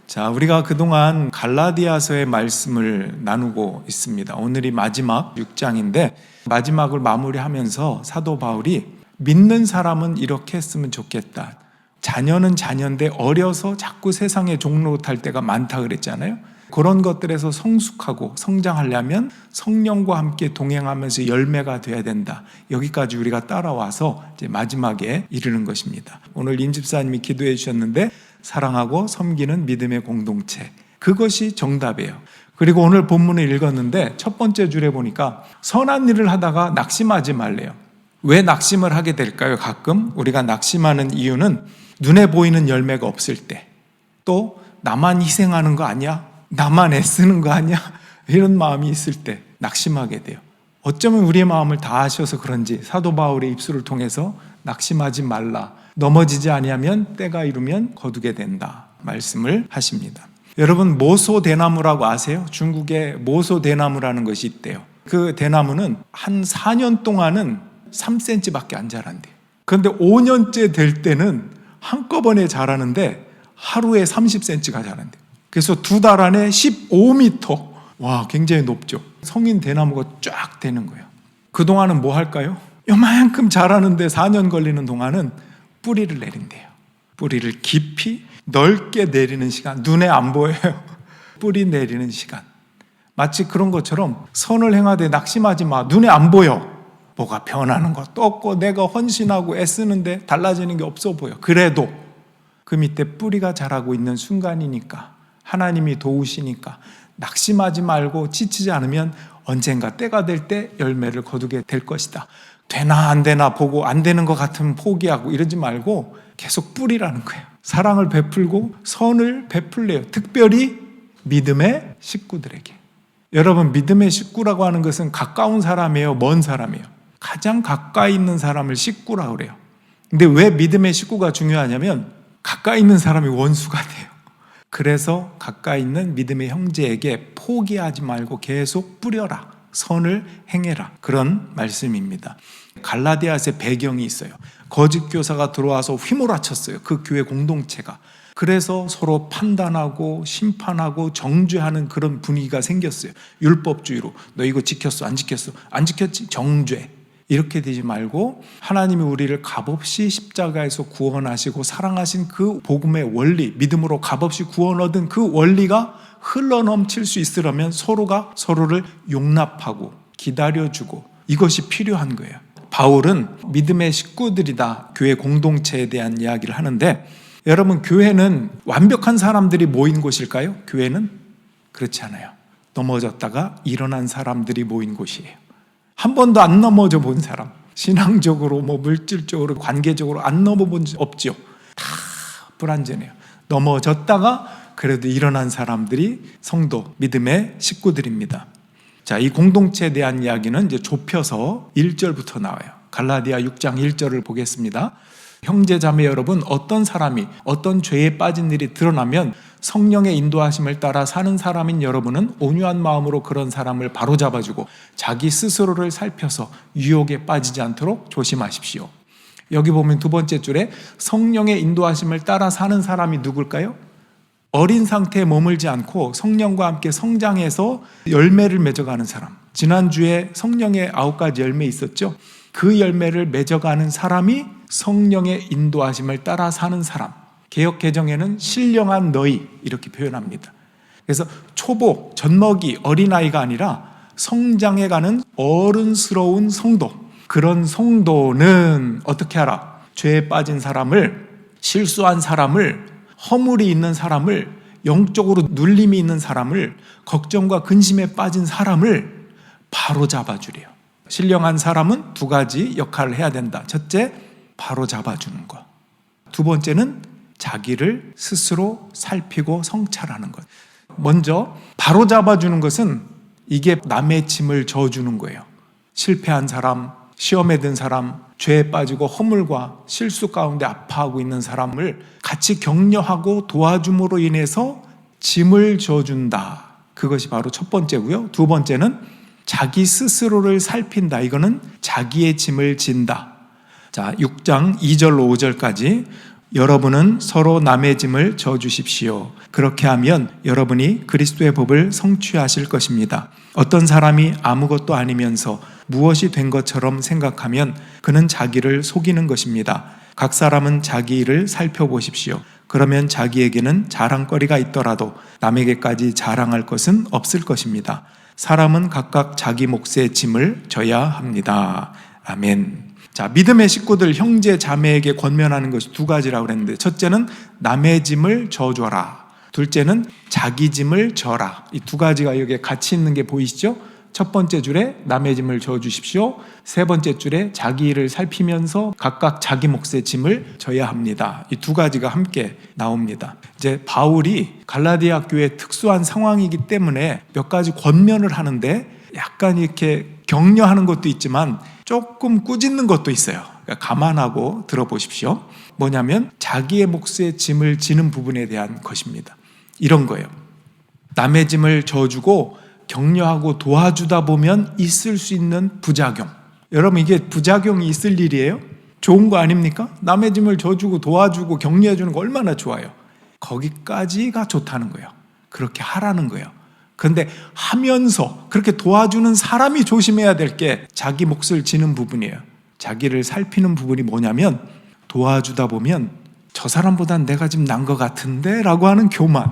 자, 우리가 그동안 갈라디아서의 말씀을 나누고 있습니다. 오늘이 마지막 6장인데 마지막을 마무리하면서 사도 바울이 믿는 사람은 이렇게 했으면 좋겠다. 자녀는 자녀인데 어려서 자꾸 세상에 종로 탈 때가 많다 그랬잖아요. 그런 것들에서 성숙하고 성장하려면 성령과 함께 동행하면서 열매가 돼야 된다. 여기까지 우리가 따라와서 이제 마지막에 이르는 것입니다. 오늘 임 집사님이 기도해 주셨는데 사랑하고 섬기는 믿음의 공동체, 그것이 정답이에요. 그리고 오늘 본문을 읽었는데 첫 번째 줄에 보니까 선한 일을 하다가 낙심하지 말래요. 왜 낙심을 하게 될까요? 가끔 우리가 낙심하는 이유는 눈에 보이는 열매가 없을 때, 또 나만 희생하는 거 아니야? 나만 애쓰는 거 아니야? 이런 마음이 있을 때 낙심하게 돼요. 어쩌면 우리의 마음을 다 아셔서 그런지 사도 바울의 입술을 통해서 낙심하지 말라, 넘어지지 아니하면 때가 이르면 거두게 된다 말씀을 하십니다. 여러분, 모소 대나무라고 아세요? 중국에 모소 대나무라는 것이 있대요. 그 대나무는 한 4년 동안은 3cm밖에 안 자란대요. 그런데 5년째 될 때는 한꺼번에 자라는데 하루에 30cm가 자란대요. 그래서 2달 안에 15m, 와, 굉장히 높죠. 성인 대나무가 쫙 되는 거예요. 그동안은 뭐 할까요? 요만큼 자라는데 4년 걸리는 동안은 뿌리를 내린대요. 뿌리를 깊이 넓게 내리는 시간, 눈에 안 보여요. 뿌리 내리는 시간. 마치 그런 것처럼 선을 행하되 낙심하지 마. 눈에 안 보여. 뭐가 변하는 것도 없고 내가 헌신하고 애쓰는데 달라지는 게 없어 보여. 그래도 그 밑에 뿌리가 자라고 있는 순간이니까, 하나님이 도우시니까 낙심하지 말고 지치지 않으면 언젠가 때가 될 때 열매를 거두게 될 것이다. 되나 안 되나 보고 안 되는 것 같으면 포기하고 이러지 말고 계속 뿌리라는 거예요. 사랑을 베풀고 선을 베풀래요. 특별히 믿음의 식구들에게. 여러분, 믿음의 식구라고 하는 것은 가까운 사람이에요, 먼 사람이에요? 가장 가까이 있는 사람을 식구라고 그래요. 근데 왜 믿음의 식구가 중요하냐면 가까이 있는 사람이 원수가 돼요. 그래서 가까이 있는 믿음의 형제에게 포기하지 말고 계속 뿌려라, 선을 행해라, 그런 말씀입니다. 갈라디아서의 배경이 있어요. 거짓 교사가 들어와서 휘몰아쳤어요, 그 교회 공동체가. 그래서 서로 판단하고 심판하고 정죄하는 그런 분위기가 생겼어요. 율법주의로 너 이거 지켰어, 안 지켰어, 안 지켰지, 정죄. 이렇게 되지 말고 하나님이 우리를 값없이 십자가에서 구원하시고 사랑하신 그 복음의 원리, 믿음으로 값없이 구원 얻은 그 원리가 흘러넘칠 수 있으려면 서로가 서로를 용납하고 기다려주고, 이것이 필요한 거예요. 바울은 믿음의 식구들이다, 교회 공동체에 대한 이야기를 하는데, 여러분, 교회는 완벽한 사람들이 모인 곳일까요? 교회는 그렇지 않아요. 넘어졌다가 일어난 사람들이 모인 곳이에요. 한 번도 안 넘어져 본 사람, 신앙적으로 물질적으로 관계적으로 안 넘어본 적 없죠. 다 불완전해요. 넘어졌다가 그래도 일어난 사람들이 성도, 믿음의 식구들입니다. 자, 이 공동체에 대한 이야기는 이제 좁혀서 1절부터 나와요. 갈라디아 6장 1절을 보겠습니다. 형제 자매 여러분, 어떤 사람이 어떤 죄에 빠진 일이 드러나면 성령의 인도하심을 따라 사는 사람인 여러분은 온유한 마음으로 그런 사람을 바로잡아주고 자기 스스로를 살펴서 유혹에 빠지지 않도록 조심하십시오. 여기 보면 두 번째 줄에 성령의 인도하심을 따라 사는 사람이 누굴까요? 어린 상태에 머물지 않고 성령과 함께 성장해서 열매를 맺어가는 사람. 지난주에 성령의 9가지 열매 있었죠? 그 열매를 맺어가는 사람이 성령의 인도하심을 따라 사는 사람. 개역 개정에는 신령한 너희, 이렇게 표현합니다. 그래서 초보, 젖먹이, 어린아이가 아니라 성장해가는 어른스러운 성도. 그런 성도는 어떻게 하라? 죄에 빠진 사람을, 실수한 사람을, 허물이 있는 사람을, 영적으로 눌림이 있는 사람을, 걱정과 근심에 빠진 사람을 바로 잡아주래요. 신령한 사람은 2가지 역할을 해야 된다. 첫째, 바로 잡아주는 것. 두 번째는 자기를 스스로 살피고 성찰하는 것. 먼저 바로 잡아주는 것은 이게 남의 짐을 져주는 거예요. 실패한 사람, 시험에 든 사람, 죄에 빠지고 허물과 실수 가운데 아파하고 있는 사람을 같이 격려하고 도와줌으로 인해서 짐을 져준다. 그것이 바로 첫 번째고요. 두 번째는 자기 스스로를 살핀다. 이거는 자기의 짐을 진다. 자, 6장 2절로 5절까지 여러분은 서로 남의 짐을 져주십시오. 그렇게 하면 여러분이 그리스도의 법을 성취하실 것입니다. 어떤 사람이 아무것도 아니면서 무엇이 된 것처럼 생각하면 그는 자기를 속이는 것입니다. 각 사람은 자기 일을 살펴보십시오. 그러면 자기에게는 자랑거리가 있더라도 남에게까지 자랑할 것은 없을 것입니다. 사람은 각각 자기 몫의 짐을 져야 합니다. 아멘. 자, 믿음의 식구들, 형제, 자매에게 권면하는 것이 두 가지라고 그랬는데, 첫째는 남의 짐을 져줘라. 둘째는 자기 짐을 져라. 이 두 가지가 여기에 같이 있는 게 보이시죠? 첫 번째 줄에 남의 짐을 져주십시오. 세 번째 줄에 자기 일을 살피면서 각각 자기 몫의 짐을 져야 합니다. 이 두 가지가 함께 나옵니다. 이제 바울이 갈라디아 교회의 특수한 상황이기 때문에 몇 가지 권면을 하는데 약간 이렇게 격려하는 것도 있지만 조금 꾸짖는 것도 있어요. 그러니까 감안하고 들어보십시오. 뭐냐면 자기의 몫의 짐을 지는 부분에 대한 것입니다. 이런 거예요. 남의 짐을 져주고 격려하고 도와주다 보면 있을 수 있는 부작용. 여러분, 이게 부작용이 있을 일이에요? 좋은 거 아닙니까? 남의 짐을 져주고 도와주고 격려해주는 거 얼마나 좋아요. 거기까지가 좋다는 거예요. 그렇게 하라는 거예요. 그런데 하면서 그렇게 도와주는 사람이 조심해야 될 게 자기 몫을 지는 부분이에요. 자기를 살피는 부분이 뭐냐면, 도와주다 보면 저 사람보단 내가 좀 난 것 같은데 라고 하는 교만,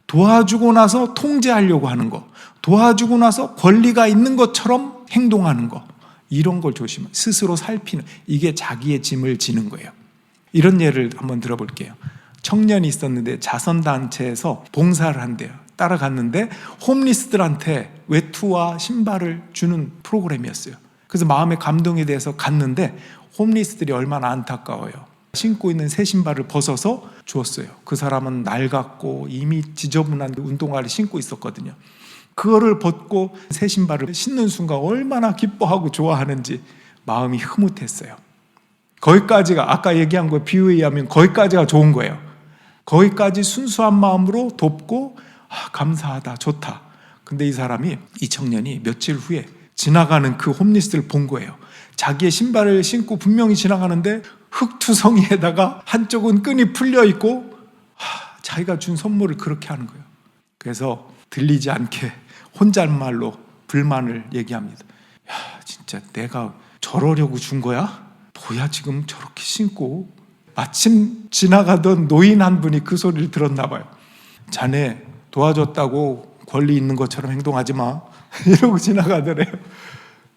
도와주고 나서 통제하려고 하는 거, 도와주고 나서 권리가 있는 것처럼 행동하는 거, 이런 걸 조심해요. 스스로 살피는, 이게 자기의 짐을 지는 거예요. 이런 예를 한번 들어볼게요. 청년이 있었는데 자선단체에서 봉사를 한대요. 따라갔는데 홈리스들한테 외투와 신발을 주는 프로그램이었어요. 그래서 마음의 감동에 대해서 갔는데 홈리스들이 얼마나 안타까워요. 신고 있는 새 신발을 벗어서 주었어요. 그 사람은 낡았고 이미 지저분한 운동화를 신고 있었거든요. 그거를 벗고 새 신발을 신는 순간 얼마나 기뻐하고 좋아하는지 마음이 흐뭇했어요. 거기까지가, 아까 얘기한 거 비유에 의하면 거기까지가 좋은 거예요. 거기까지 순수한 마음으로 돕고 감사하다, 좋다. 근데 이 청년이 며칠 후에 지나가는 그 홈리스를 본 거예요. 자기의 신발을 신고 분명히 지나가는데 흙투성이에다가 한쪽은 끈이 풀려 있고 자기가 준 선물을 그렇게 하는 거예요. 그래서 들리지 않게 혼잣말로 불만을 얘기합니다. 야, 진짜 내가 저러려고 준 거야? 뭐야 지금 저렇게 신고. 마침 지나가던 노인 한 분이 그 소리를 들었나 봐요. 자네 도와줬다고 권리 있는 것처럼 행동하지 마 이러고 지나가더래요.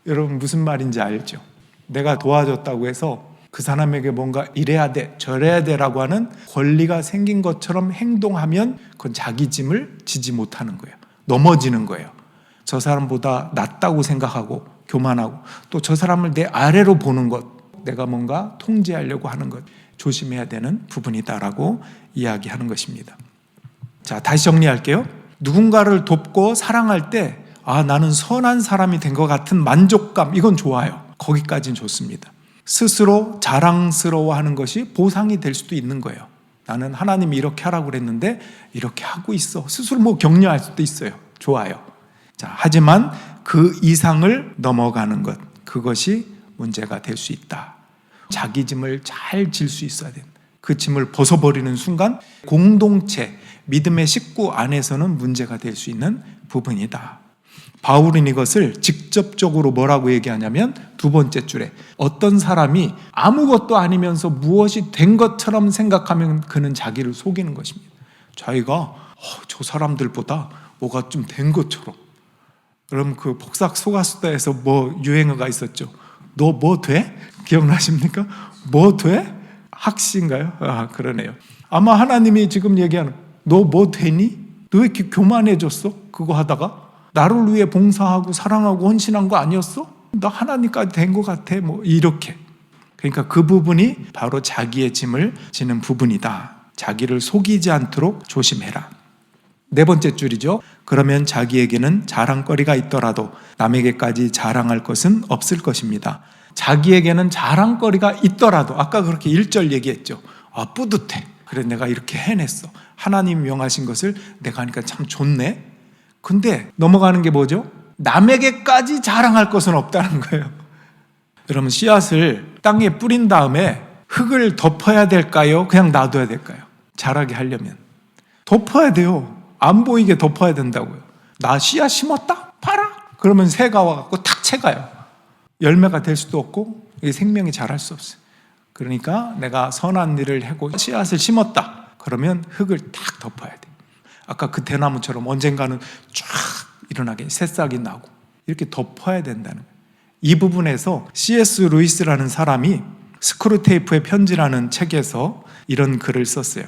여러분, 무슨 말인지 알죠? 내가 도와줬다고 해서 그 사람에게 뭔가 이래야 돼 저래야 돼라고 하는 권리가 생긴 것처럼 행동하면 그건 자기 짐을 지지 못하는 거예요. 넘어지는 거예요. 저 사람보다 낫다고 생각하고 교만하고 또 저 사람을 내 아래로 보는 것, 내가 뭔가 통제하려고 하는 것, 조심해야 되는 부분이다라고 이야기하는 것입니다. 자, 다시 정리할게요. 누군가를 돕고 사랑할 때 나는 선한 사람이 된 것 같은 만족감, 이건 좋아요. 거기까지는 좋습니다. 스스로 자랑스러워하는 것이 보상이 될 수도 있는 거예요. 나는 하나님이 이렇게 하라고 그랬는데 이렇게 하고 있어. 스스로 격려할 수도 있어요. 좋아요. 자, 하지만 그 이상을 넘어가는 것, 그것이 문제가 될 수 있다. 자기 짐을 잘 질 수 있어야 된다. 그 짐을 벗어버리는 순간 공동체, 믿음의 식구 안에서는 문제가 될 수 있는 부분이다. 바울은 이것을 직접적으로 뭐라고 얘기하냐면 두 번째 줄에 어떤 사람이 아무것도 아니면서 무엇이 된 것처럼 생각하면 그는 자기를 속이는 것입니다. 자기가 저 사람들보다 뭐가 좀 된 것처럼. 그럼 그 폭삭 속았수다에서 유행어가 있었죠. 너 뭐 돼? 기억나십니까? 뭐 돼? 학시인가요? 그러네요. 아마 하나님이 지금 얘기하는, 너 뭐 되니? 너 왜 이렇게 교만해졌어? 그거 하다가 나를 위해 봉사하고 사랑하고 헌신한 거 아니었어? 나 하나님까지 된 것 같아. 이렇게. 그러니까 그 부분이 바로 자기의 짐을 지는 부분이다. 자기를 속이지 않도록 조심해라. 네 번째 줄이죠. 그러면 자기에게는 자랑거리가 있더라도 남에게까지 자랑할 것은 없을 것입니다. 자기에게는 자랑거리가 있더라도, 아까 그렇게 1절 얘기했죠. 뿌듯해. 그래, 내가 이렇게 해냈어. 하나님이 명하신 것을 내가 하니까 참 좋네. 근데 넘어가는 게 뭐죠? 남에게까지 자랑할 것은 없다는 거예요. 여러분, 씨앗을 땅에 뿌린 다음에 흙을 덮어야 될까요? 그냥 놔둬야 될까요? 자라게 하려면 덮어야 돼요. 안 보이게 덮어야 된다고요. 나 씨앗 심었다? 봐라. 그러면 새가 와갖고 탁 채가요. 열매가 될 수도 없고 이게 생명이 자랄 수 없어요. 그러니까 내가 선한 일을 하고 씨앗을 심었다. 그러면 흙을 탁 덮어야 돼. 아까 그 대나무처럼 언젠가는 쫙 일어나게 새싹이 나고 이렇게 덮어야 된다는 거예요. 이 부분에서 C.S. 루이스라는 사람이 스크루테이프의 편지라는 책에서 이런 글을 썼어요.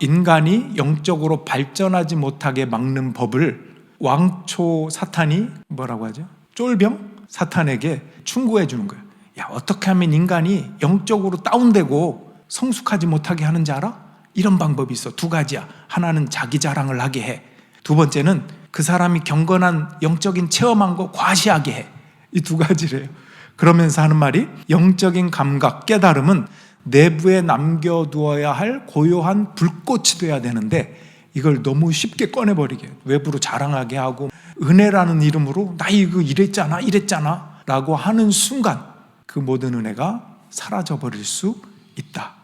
인간이 영적으로 발전하지 못하게 막는 법을 왕초 사탄이 뭐라고 하죠? 쫄병? 사탄에게 충고해 주는 거예요. 야, 어떻게 하면 인간이 영적으로 다운되고 성숙하지 못하게 하는지 알아? 이런 방법이 있어. 두 가지야. 하나는 자기 자랑을 하게 해. 두 번째는 그 사람이 경건한 영적인 체험한 거 과시하게 해. 이 두 가지래요. 그러면서 하는 말이 영적인 감각, 깨달음은 내부에 남겨두어야 할 고요한 불꽃이 돼야 되는데 이걸 너무 쉽게 꺼내버리게 외부로 자랑하게 하고 은혜라는 이름으로 나 이거 이랬잖아 라고 하는 순간 그 모든 은혜가 사라져버릴 수 있다.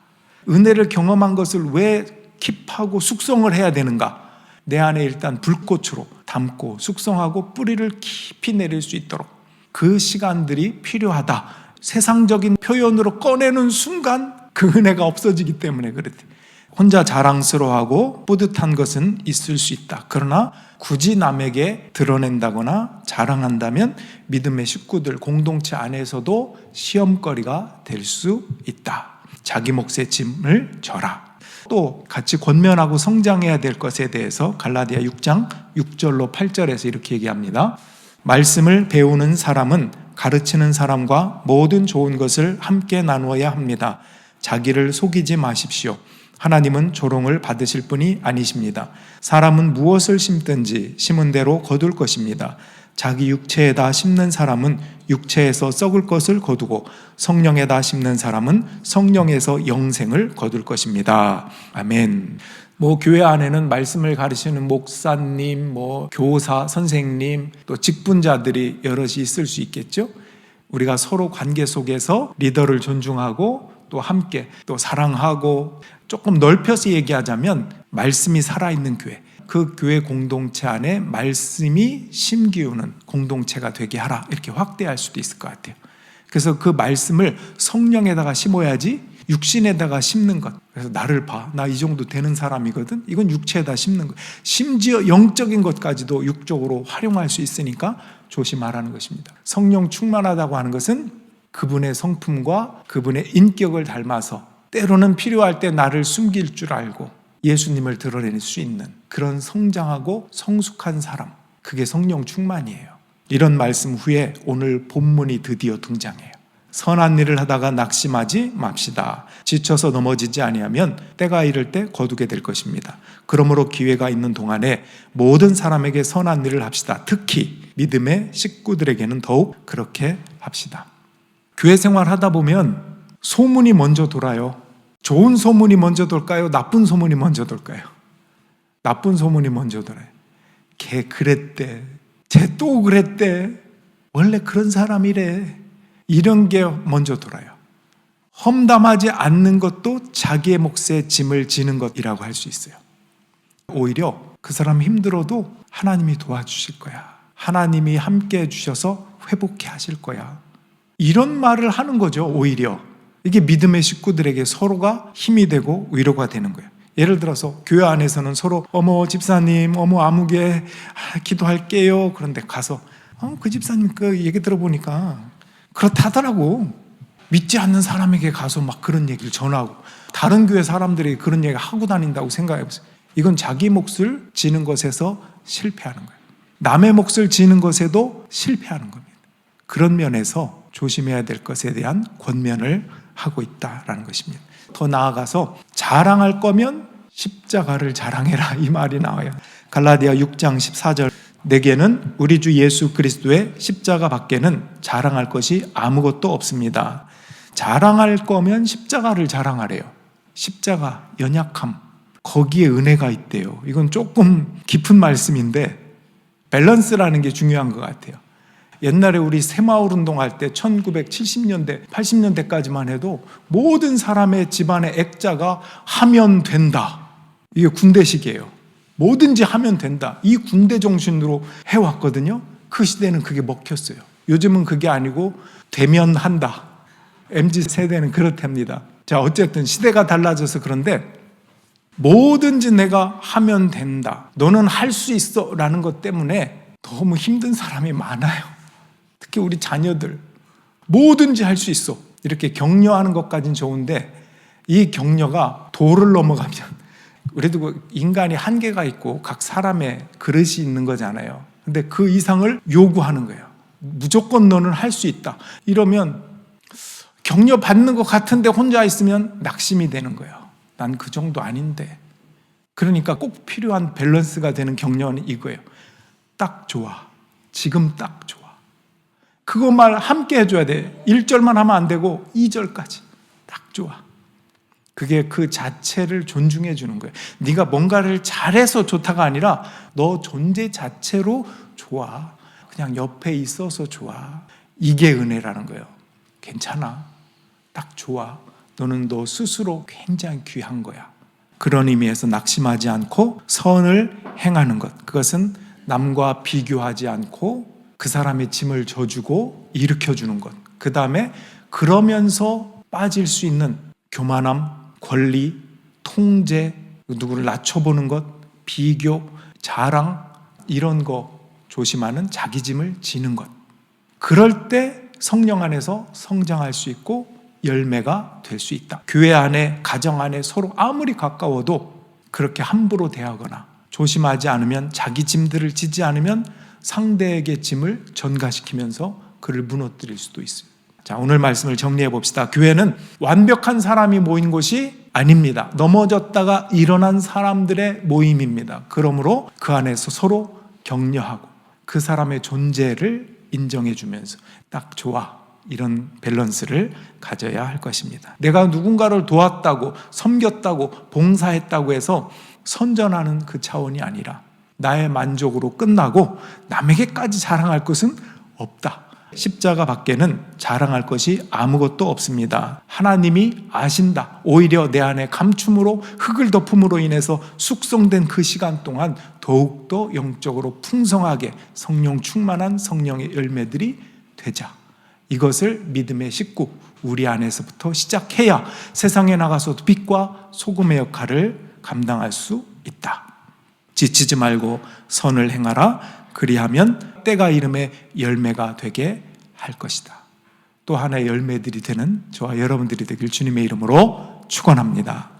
은혜를 경험한 것을 왜 킵하고 숙성을 해야 되는가? 내 안에 일단 불꽃으로 담고 숙성하고 뿌리를 깊이 내릴 수 있도록 그 시간들이 필요하다. 세상적인 표현으로 꺼내는 순간 그 은혜가 없어지기 때문에 그랬대. 혼자 자랑스러워하고 뿌듯한 것은 있을 수 있다. 그러나 굳이 남에게 드러낸다거나 자랑한다면 믿음의 식구들 공동체 안에서도 시험거리가 될 수 있다. 자기 몫의 짐을 져라. 또 같이 권면하고 성장해야 될 것에 대해서 갈라디아 6장 6절로 8절에서 이렇게 얘기합니다. 말씀을 배우는 사람은 가르치는 사람과 모든 좋은 것을 함께 나누어야 합니다. 자기를 속이지 마십시오. 하나님은 조롱을 받으실 분이 아니십니다. 사람은 무엇을 심든지 심은 대로 거둘 것입니다. 자기 육체에다 심는 사람은 육체에서 썩을 것을 거두고 성령에다 심는 사람은 성령에서 영생을 거둘 것입니다. 아멘. 교회 안에는 말씀을 가르치는 목사님, 교사, 선생님, 또 직분자들이 여럿이 있을 수 있겠죠. 우리가 서로 관계 속에서 리더를 존중하고 또 함께 또 사랑하고 조금 넓혀서 얘기하자면 말씀이 살아있는 교회, 그 교회 공동체 안에 말씀이 심기우는 공동체가 되게 하라 이렇게 확대할 수도 있을 것 같아요. 그래서 그 말씀을 성령에다가 심어야지 육신에다가 심는 것. 그래서 나를 봐. 나 이 정도 되는 사람이거든. 이건 육체에다 심는 것. 심지어 영적인 것까지도 육적으로 활용할 수 있으니까 조심하라는 것입니다. 성령 충만하다고 하는 것은 그분의 성품과 그분의 인격을 닮아서 때로는 필요할 때 나를 숨길 줄 알고 예수님을 드러낼 수 있는 그런 성장하고 성숙한 사람. 그게 성령 충만이에요. 이런 말씀 후에 오늘 본문이 드디어 등장해요. 선한 일을 하다가 낙심하지 맙시다. 지쳐서 넘어지지 아니하면 때가 이를 때 거두게 될 것입니다. 그러므로 기회가 있는 동안에 모든 사람에게 선한 일을 합시다. 특히 믿음의 식구들에게는 더욱 그렇게 합시다. 교회 생활 하다 보면 소문이 먼저 돌아요. 좋은 소문이 먼저 돌까요? 나쁜 소문이 먼저 돌까요? 나쁜 소문이 먼저 돌아요. 걔 그랬대. 쟤 또 그랬대. 원래 그런 사람이래. 이런 게 먼저 돌아요. 험담하지 않는 것도 자기의 몫의 짐을 지는 것이라고 할 수 있어요. 오히려 그 사람 힘들어도 하나님이 도와주실 거야. 하나님이 함께 해주셔서 회복해 하실 거야. 이런 말을 하는 거죠. 오히려 이게 믿음의 식구들에게 서로가 힘이 되고 위로가 되는 거예요. 예를 들어서 교회 안에서는 서로 어머 집사님 어머 아무개 기도할게요. 그런데 가서 그 집사님 그 얘기 들어보니까 그렇다더라고. 믿지 않는 사람에게 가서 막 그런 얘기를 전하고 다른 교회 사람들이 그런 얘기 하고 다닌다고 생각해보세요. 이건 자기 몫을 지는 것에서 실패하는 거예요. 남의 몫을 지는 것에도 실패하는 겁니다. 그런 면에서 조심해야 될 것에 대한 권면을 하고 있다라는 것입니다. 더 나아가서 자랑할 거면 십자가를 자랑해라 이 말이 나와요. 갈라디아 6장 14절 내게는 우리 주 예수 그리스도의 십자가 밖에는 자랑할 것이 아무것도 없습니다. 자랑할 거면 십자가를 자랑하래요. 십자가, 연약함, 거기에 은혜가 있대요. 이건 조금 깊은 말씀인데 밸런스라는 게 중요한 것 같아요. 옛날에 우리 새마을 운동할 때 1970년대, 80년대까지만 해도 모든 사람의 집안의 액자가 하면 된다. 이게 군대식이에요. 뭐든지 하면 된다. 이 군대 정신으로 해왔거든요. 그 시대는 그게 먹혔어요. 요즘은 그게 아니고 되면 한다. MZ세대는 그렇답니다. 자, 어쨌든 시대가 달라져서 그런데 뭐든지 내가 하면 된다. 너는 할 수 있어. 라는 것 때문에 너무 힘든 사람이 많아요. 특히 우리 자녀들. 뭐든지 할 수 있어. 이렇게 격려하는 것까지는 좋은데 이 격려가 도를 넘어가면 그래도 인간이 한계가 있고 각 사람의 그릇이 있는 거잖아요. 근데 그 이상을 요구하는 거예요. 무조건 너는 할 수 있다. 이러면 격려 받는 것 같은데 혼자 있으면 낙심이 되는 거예요. 난 그 정도 아닌데. 그러니까 꼭 필요한 밸런스가 되는 격려는 이거예요. 딱 좋아. 지금 딱 좋아. 그것만 함께 해줘야 돼. 1절만 하면 안 되고 2절까지 딱 좋아. 그게 그 자체를 존중해 주는 거예요. 네가 뭔가를 잘해서 좋다가 아니라 너 존재 자체로 좋아. 그냥 옆에 있어서 좋아. 이게 은혜라는 거예요. 괜찮아. 딱 좋아. 너는 너 스스로 굉장히 귀한 거야. 그런 의미에서 낙심하지 않고 선을 행하는 것. 그것은 남과 비교하지 않고 그 사람의 짐을 져주고 일으켜주는 것. 그 다음에 그러면서 빠질 수 있는 교만함, 권리, 통제, 누구를 낮춰보는 것, 비교, 자랑 이런 거 조심하는 자기 짐을 지는 것. 그럴 때 성령 안에서 성장할 수 있고 열매가 될 수 있다. 교회 안에, 가정 안에 서로 아무리 가까워도 그렇게 함부로 대하거나 조심하지 않으면 자기 짐들을 지지 않으면 상대에게 짐을 전가시키면서 그를 무너뜨릴 수도 있어요. 자, 오늘 말씀을 정리해 봅시다. 교회는 완벽한 사람이 모인 곳이 아닙니다. 넘어졌다가 일어난 사람들의 모임입니다. 그러므로 그 안에서 서로 격려하고 그 사람의 존재를 인정해 주면서 딱 좋아. 이런 밸런스를 가져야 할 것입니다. 내가 누군가를 도왔다고, 섬겼다고, 봉사했다고 해서 선전하는 그 차원이 아니라 나의 만족으로 끝나고 남에게까지 자랑할 것은 없다. 십자가 밖에는 자랑할 것이 아무것도 없습니다. 하나님이 아신다. 오히려 내 안에 감춤으로 흙을 덮음으로 인해서 숙성된 그 시간 동안 더욱더 영적으로 풍성하게 성령 충만한 성령의 열매들이 되자. 이것을 믿음의 식구, 우리 안에서부터 시작해야 세상에 나가서도 빛과 소금의 역할을 감당할 수 있다. 지치지 말고 선을 행하라. 그리하면 때가 이름에 열매가 되게 할 것이다. 또 하나의 열매들이 되는 저와 여러분들이 되길 주님의 이름으로 축원합니다.